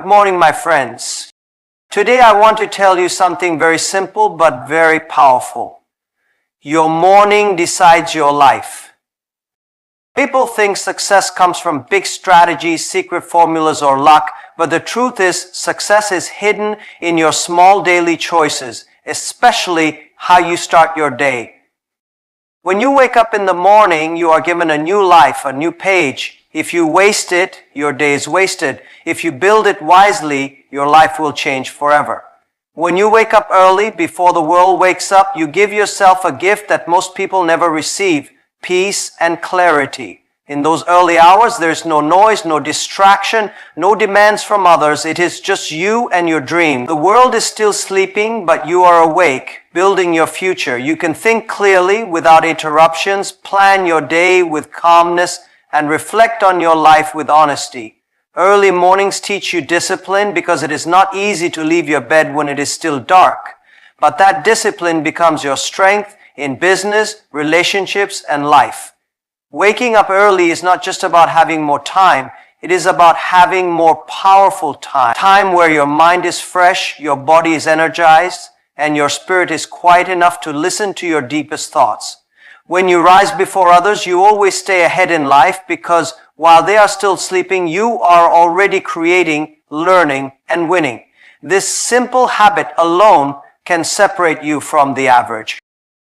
Good morning, my friends. Today I want to tell you something very simple but very powerful. Your morning decides your life. People think success comes from big strategies, secret formulas, or luck, but the truth is success is hidden in your small daily choices, especially how you start your day. When you wake up in the morning, you are given a new life, a new page. If you waste it, your day is wasted. If you build it wisely, your life will change forever. When you wake up early, before the world wakes up, you give yourself a gift that most people never receive: peace and clarity. In those early hours, there's no noise, no distraction, no demands from others. It is just you and your dream. The world is still sleeping, but you are awake, building your future. You can think clearly without interruptions, plan your day with calmness, and reflect on your life with honesty. Early mornings teach you discipline because it is not easy to leave your bed when it is still dark. But that discipline becomes your strength in business, relationships, and life. Waking up early is not just about having more time. It is about having more powerful time. Time where your mind is fresh, your body is energized, and your spirit is quiet enough to listen to your deepest thoughts. When you rise before others, you always stay ahead in life because while they are still sleeping, you are already creating, learning, and winning. This simple habit alone can separate you from the average.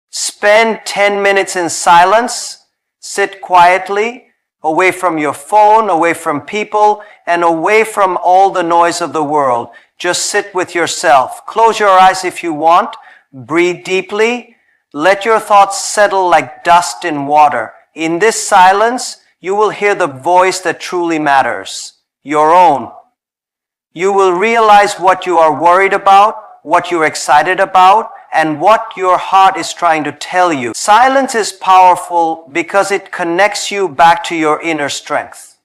Spend 10 minutes in silence. Sit quietly, away from your phone, away from people, and away from all the noise of the world. Just sit with yourself. Close your eyes if you want. Breathe deeply. Let your thoughts settle like dust in water. In this silence, you will hear the voice that truly matters, your own. You will realize what you are worried about, what you're excited about, and what your heart is trying to tell you. Silence is powerful because it connects you back to your inner strength.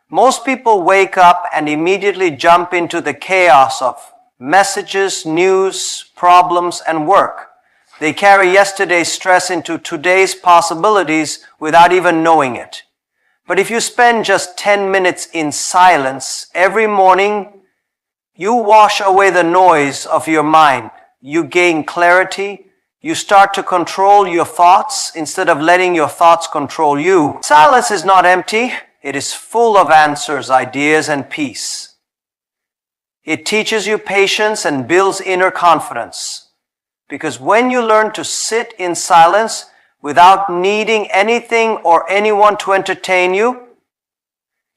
Most people wake up and immediately jump into the chaos of messages, news, problems, and work. They carry yesterday's stress into today's possibilities without even knowing it. But if you spend just 10 minutes in silence every morning, you wash away the noise of your mind. You gain clarity. You start to control your thoughts instead of letting your thoughts control you. Silence is not empty. It is full of answers, ideas, and peace. It teaches you patience and builds inner confidence. Because when you learn to sit in silence without needing anything or anyone to entertain you,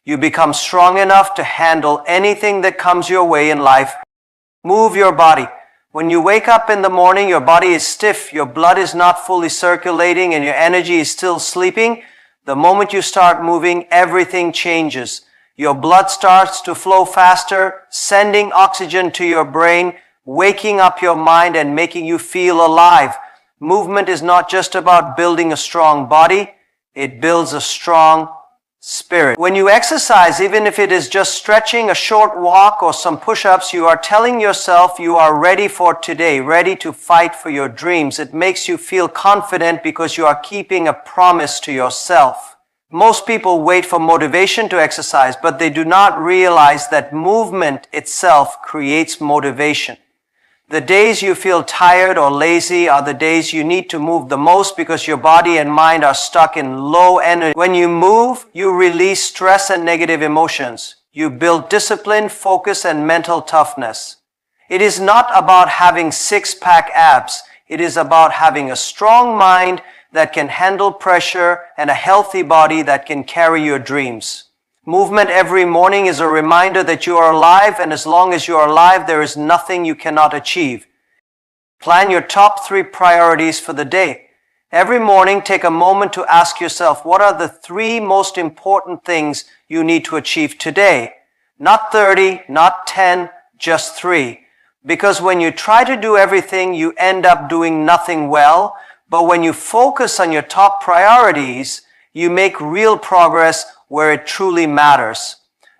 you become strong enough to handle anything that comes your way in life. Move your body. When you wake up in the morning, your body is stiff, your blood is not fully circulating, and your energy is still sleeping. The moment you start moving, everything changes. Your blood starts to flow faster, sending oxygen to your brain, waking up your mind and making you feel alive. Movement is not just about building a strong body, it builds a strong spirit. When you exercise, even if it is just stretching, a short walk, or some push-ups, you are telling yourself you are ready for today, ready to fight for your dreams. It makes you feel confident because you are keeping a promise to yourself. Most people wait for motivation to exercise, but they do not realize that movement itself creates motivation. The days you feel tired or lazy are the days you need to move the most because your body and mind are stuck in low energy. When you move, you release stress and negative emotions. You build discipline, focus, and mental toughness. It is not about having six-pack abs. It is about having a strong mind that can handle pressure and a healthy body that can carry your dreams. Movement every morning is a reminder that you are alive, and as long as you are alive, there is nothing you cannot achieve. Plan your top 3 priorities for the day. Every morning, take a moment to ask yourself, what are the 3 most important things you need to achieve today? Not 30, not 10, just 3. Because when you try to do everything, you end up doing nothing well. But when you focus on your top priorities, you make real progress where it truly matters.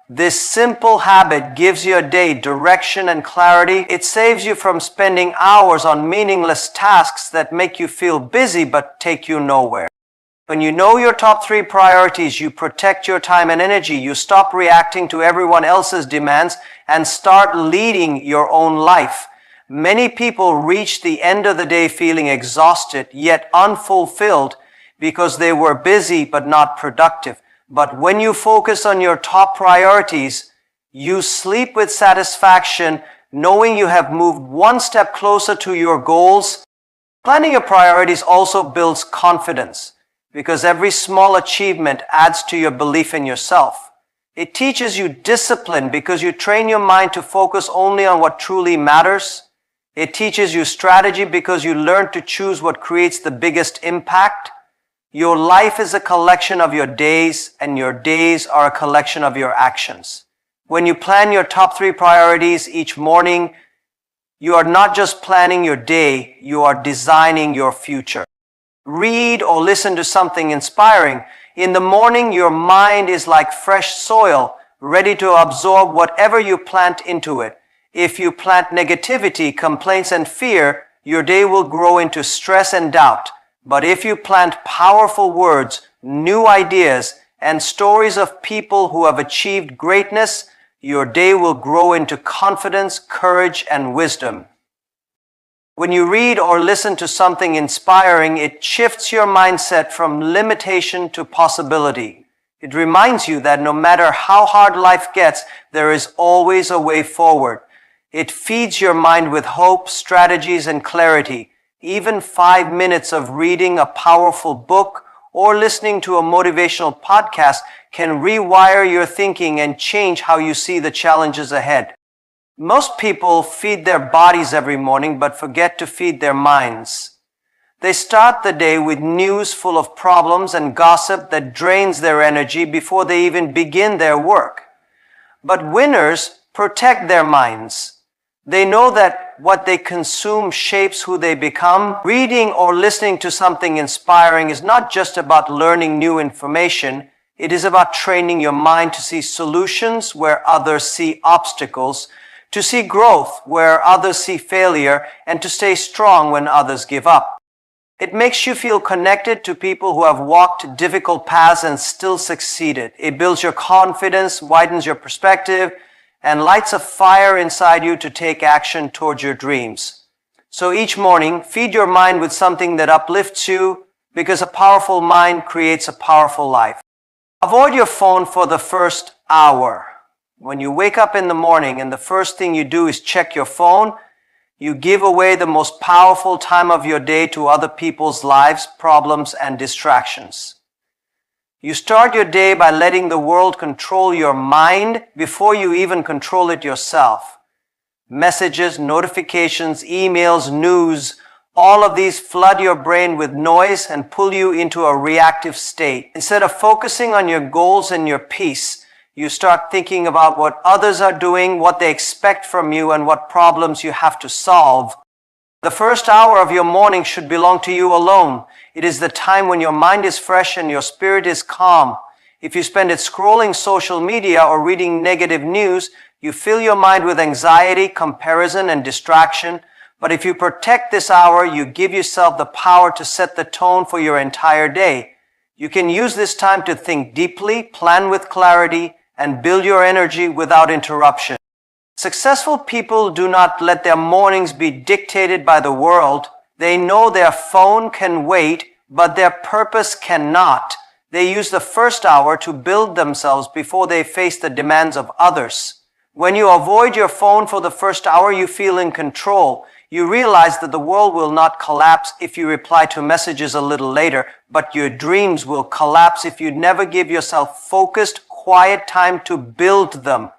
This simple habit gives your day direction and clarity. It saves you from spending hours on meaningless tasks that make you feel busy but take you nowhere. When you know your top 3 priorities, you protect your time and energy. You stop reacting to everyone else's demands and start leading your own life. Many people reach the end of the day feeling exhausted yet unfulfilled because they were busy but not productive. But when you focus on your top priorities, you sleep with satisfaction, knowing you have moved one step closer to your goals. Planning your priorities also builds confidence, because every small achievement adds to your belief in yourself. It teaches you discipline because you train your mind to focus only on what truly matters. It teaches you strategy because you learn to choose what creates the biggest impact. Your life is a collection of your days, and your days are a collection of your actions. When you plan your top 3 priorities each morning, you are not just planning your day, you are designing your future. Read or listen to something inspiring. In the morning, your mind is like fresh soil, ready to absorb whatever you plant into it. If you plant negativity, complaints, and fear, your day will grow into stress and doubt. But if you plant powerful words, new ideas, and stories of people who have achieved greatness, your day will grow into confidence, courage, and wisdom. When you read or listen to something inspiring, it shifts your mindset from limitation to possibility. It reminds you that no matter how hard life gets, there is always a way forward. It feeds your mind with hope, strategies, and clarity. Even 5 minutes of reading a powerful book or listening to a motivational podcast can rewire your thinking and change how you see the challenges ahead. Most people feed their bodies every morning but forget to feed their minds. They start the day with news full of problems and gossip that drains their energy before they even begin their work. But winners protect their minds. They know that what they consume shapes who they become. Reading or listening to something inspiring is not just about learning new information. It is about training your mind to see solutions where others see obstacles, to see growth where others see failure, and to stay strong when others give up. It makes you feel connected to people who have walked difficult paths and still succeeded. It builds your confidence, widens your perspective, and lights a fire inside you to take action towards your dreams. So each morning, feed your mind with something that uplifts you, because a powerful mind creates a powerful life. Avoid your phone for the first hour. When you wake up in the morning and the first thing you do is check your phone, you give away the most powerful time of your day to other people's lives, problems, and distractions. You start your day by letting the world control your mind before you even control it yourself. Messages, notifications, emails, news, all of these flood your brain with noise and pull you into a reactive state. Instead of focusing on your goals and your peace, you start thinking about what others are doing, what they expect from you, and what problems you have to solve. The first hour of your morning should belong to you alone. It is the time when your mind is fresh and your spirit is calm. If you spend it scrolling social media or reading negative news, you fill your mind with anxiety, comparison, and distraction. But if you protect this hour, you give yourself the power to set the tone for your entire day. You can use this time to think deeply, plan with clarity, and build your energy without interruption. Successful people do not let their mornings be dictated by the world. They know their phone can wait, but their purpose cannot. They use the first hour to build themselves before they face the demands of others. When you avoid your phone for the first hour, you feel in control. You realize that the world will not collapse if you reply to messages a little later, but your dreams will collapse if you never give yourself focused, quiet time to build them.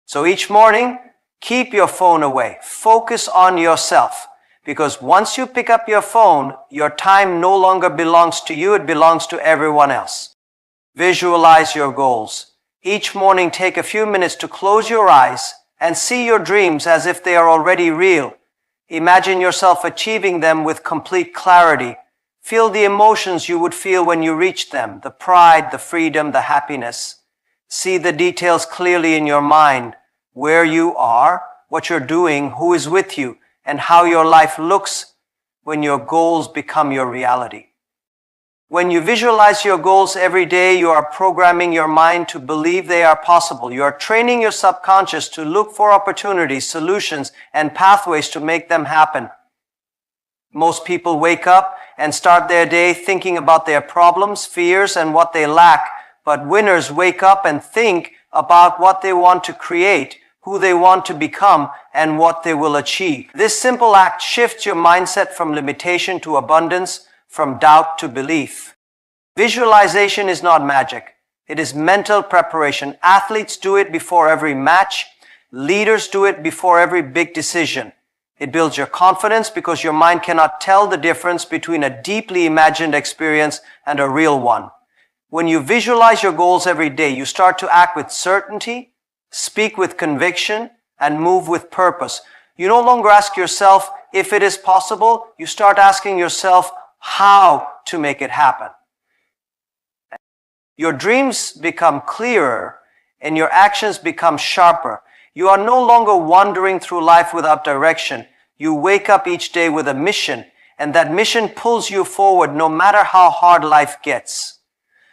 So each morning, keep your phone away. Focus on yourself. Because once you pick up your phone, your time no longer belongs to you, it belongs to everyone else. Visualize your goals. Each morning, take a few minutes to close your eyes and see your dreams as if they are already real. Imagine yourself achieving them with complete clarity. Feel the emotions you would feel when you reach them, the pride, the freedom, the happiness. See the details clearly in your mind, where you are, what you're doing, who is with you, and how your life looks when your goals become your reality. When you visualize your goals every day, you are programming your mind to believe they are possible. You are training your subconscious to look for opportunities, solutions, and pathways to make them happen. Most people wake up and start their day thinking about their problems, fears, and what they lack. But winners wake up and think about what they want to create, who they want to become, and what they will achieve. This simple act shifts your mindset from limitation to abundance, from doubt to belief. Visualization is not magic. It is mental preparation. Athletes do it before every match. Leaders do it before every big decision. It builds your confidence because your mind cannot tell the difference between a deeply imagined experience and a real one. When you visualize your goals every day, you start to act with certainty, speak with conviction, and move with purpose. You no longer ask yourself if it is possible. You start asking yourself how to make it happen. Your dreams become clearer and your actions become sharper. You are no longer wandering through life without direction. You wake up each day with a mission, and that mission pulls you forward no matter how hard life gets.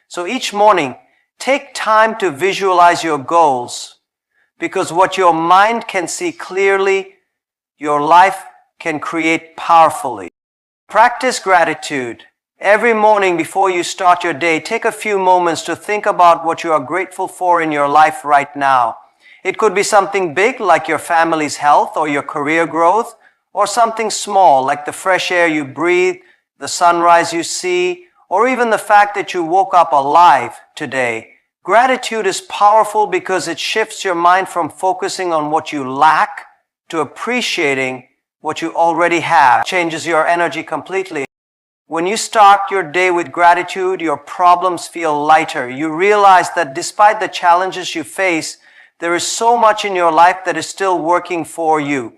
So each morning, take time to visualize your goals, because what your mind can see clearly, your life can create powerfully. Practice gratitude. Every morning before you start your day, take a few moments to think about what you are grateful for in your life right now. It could be something big like your family's health or your career growth, or something small like the fresh air you breathe, the sunrise you see, or even the fact that you woke up alive today. Gratitude is powerful because it shifts your mind from focusing on what you lack to appreciating what you already have. It changes your energy completely. When you start your day with gratitude, your problems feel lighter. You realize that despite the challenges you face, there is so much in your life that is still working for you.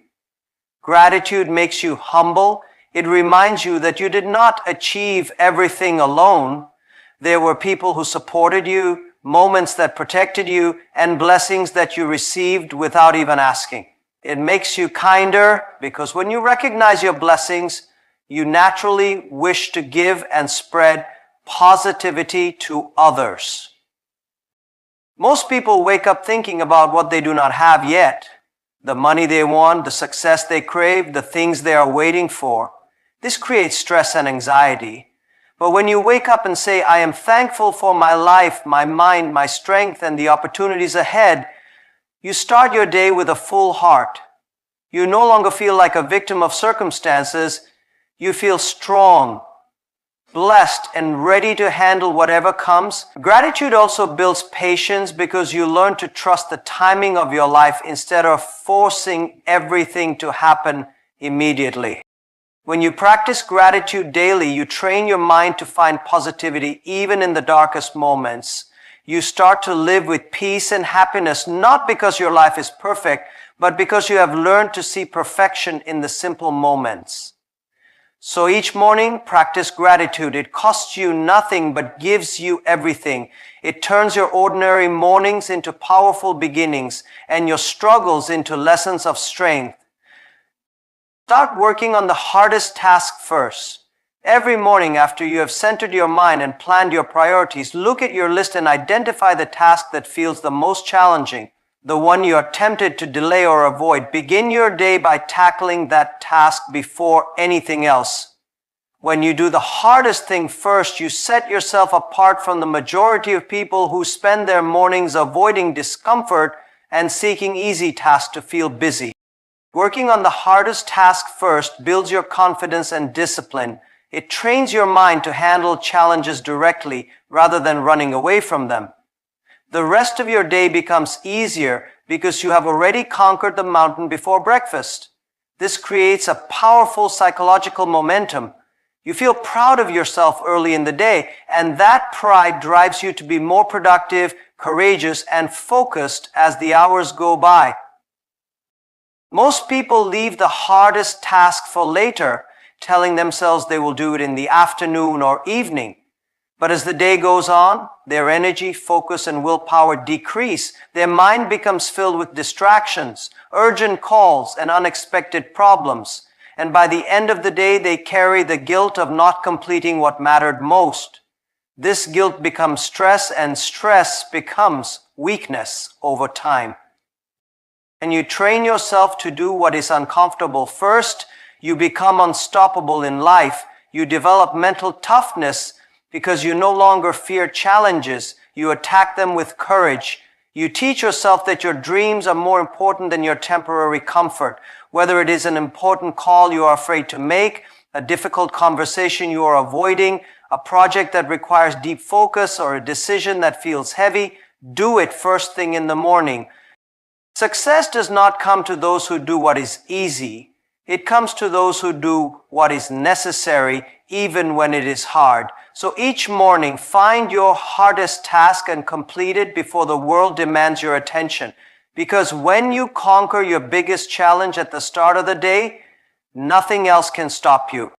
Gratitude makes you humble. It reminds you that you did not achieve everything alone. There were people who supported you, moments that protected you, and blessings that you received without even asking. It makes you kinder because when you recognize your blessings, you naturally wish to give and spread positivity to others. Most people wake up thinking about what they do not have yet, the money they want, the success they crave, the things they are waiting for. This creates stress and anxiety. But when you wake up and say, I am thankful for my life, my mind, my strength, and the opportunities ahead, you start your day with a full heart. You no longer feel like a victim of circumstances. You feel strong, blessed, and ready to handle whatever comes. Gratitude also builds patience because you learn to trust the timing of your life instead of forcing everything to happen immediately. When you practice gratitude daily, you train your mind to find positivity even in the darkest moments. You start to live with peace and happiness, not because your life is perfect, but because you have learned to see perfection in the simple moments. So each morning, practice gratitude. It costs you nothing but gives you everything. It turns your ordinary mornings into powerful beginnings and your struggles into lessons of strength. Start working on the hardest task first. Every morning after you have centered your mind and planned your priorities, look at your list and identify the task that feels the most challenging, the one you are tempted to delay or avoid. Begin your day by tackling that task before anything else. When you do the hardest thing first, you set yourself apart from the majority of people who spend their mornings avoiding discomfort and seeking easy tasks to feel busy. Working on the hardest task first builds your confidence and discipline. It trains your mind to handle challenges directly rather than running away from them. The rest of your day becomes easier because you have already conquered the mountain before breakfast. This creates a powerful psychological momentum. You feel proud of yourself early in the day, and that pride drives you to be more productive, courageous, and focused as the hours go by. Most people leave the hardest task for later, telling themselves they will do it in the afternoon or evening. But as the day goes on, their energy, focus, and willpower decrease. Their mind becomes filled with distractions, urgent calls, and unexpected problems. And by the end of the day, they carry the guilt of not completing what mattered most. This guilt becomes stress, and stress becomes weakness over time. And you train yourself to do what is uncomfortable first, you become unstoppable in life. You develop mental toughness because you no longer fear challenges. You attack them with courage. You teach yourself that your dreams are more important than your temporary comfort. Whether it is an important call you are afraid to make, a difficult conversation you are avoiding, a project that requires deep focus, or a decision that feels heavy, do it first thing in the morning. Success does not come to those who do what is easy. It comes to those who do what is necessary, even when it is hard. So each morning, find your hardest task and complete it before the world demands your attention. Because when you conquer your biggest challenge at the start of the day, nothing else can stop you.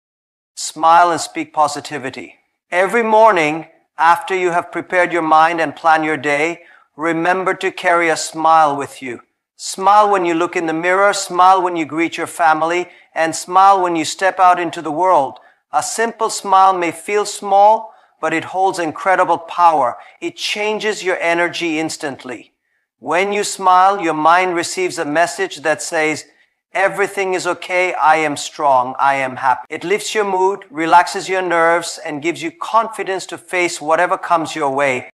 Smile and speak positivity. Every morning, after you have prepared your mind and planned your day, remember to carry a smile with you. Smile when you look in the mirror, smile when you greet your family, and smile when you step out into the world. A simple smile may feel small, but it holds incredible power. It changes your energy instantly. When you smile, your mind receives a message that says, everything is okay, I am strong, I am happy. It lifts your mood, relaxes your nerves, and gives you confidence to face whatever comes your way.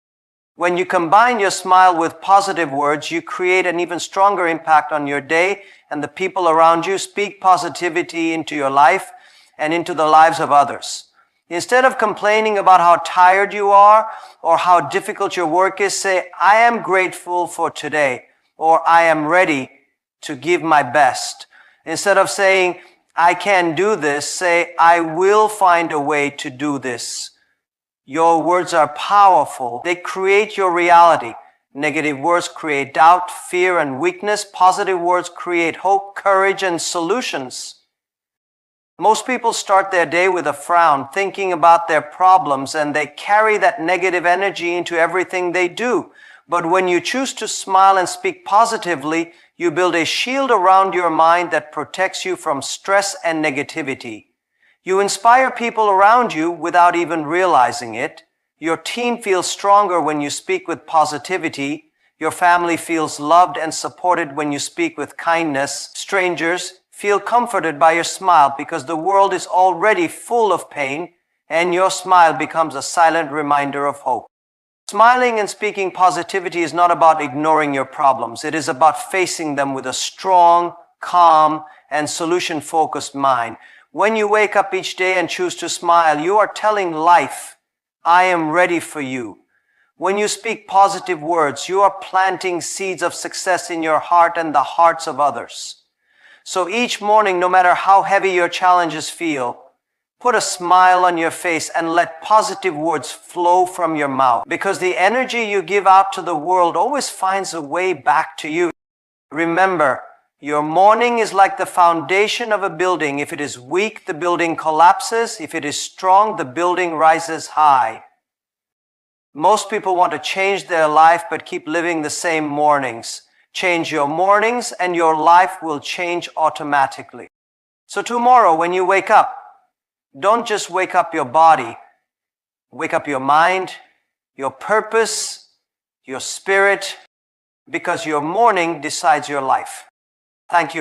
When you combine your smile with positive words, you create an even stronger impact on your day and the people around you. Speak positivity into your life and into the lives of others. Instead of complaining about how tired you are or how difficult your work is, say, I am grateful for today, or I am ready to give my best. Instead of saying, I can't do this, say, I will find a way to do this. Your words are powerful. They create your reality. Negative words create doubt, fear, and weakness. Positive words create hope, courage, and solutions. Most people start their day with a frown, thinking about their problems, and they carry that negative energy into everything they do. But when you choose to smile and speak positively, you build a shield around your mind that protects you from stress and negativity. You inspire people around you without even realizing it. Your team feels stronger when you speak with positivity. Your family feels loved and supported when you speak with kindness. Strangers feel comforted by your smile because the world is already full of pain, and your smile becomes a silent reminder of hope. Smiling and speaking positivity is not about ignoring your problems. It is about facing them with a strong, calm, and solution-focused mind. When you wake up each day and choose to smile, you are telling life, I am ready for you. When you speak positive words, you are planting seeds of success in your heart and the hearts of others. So each morning, no matter how heavy your challenges feel, put a smile on your face and let positive words flow from your mouth. Because the energy you give out to the world always finds a way back to you. Remember, your morning is like the foundation of a building. If it is weak, the building collapses. If it is strong, the building rises high. Most people want to change their life but keep living the same mornings. Change your mornings and your life will change automatically. So tomorrow when you wake up, don't just wake up your body. Wake up your mind, your purpose, your spirit, because your morning decides your life. Thank you.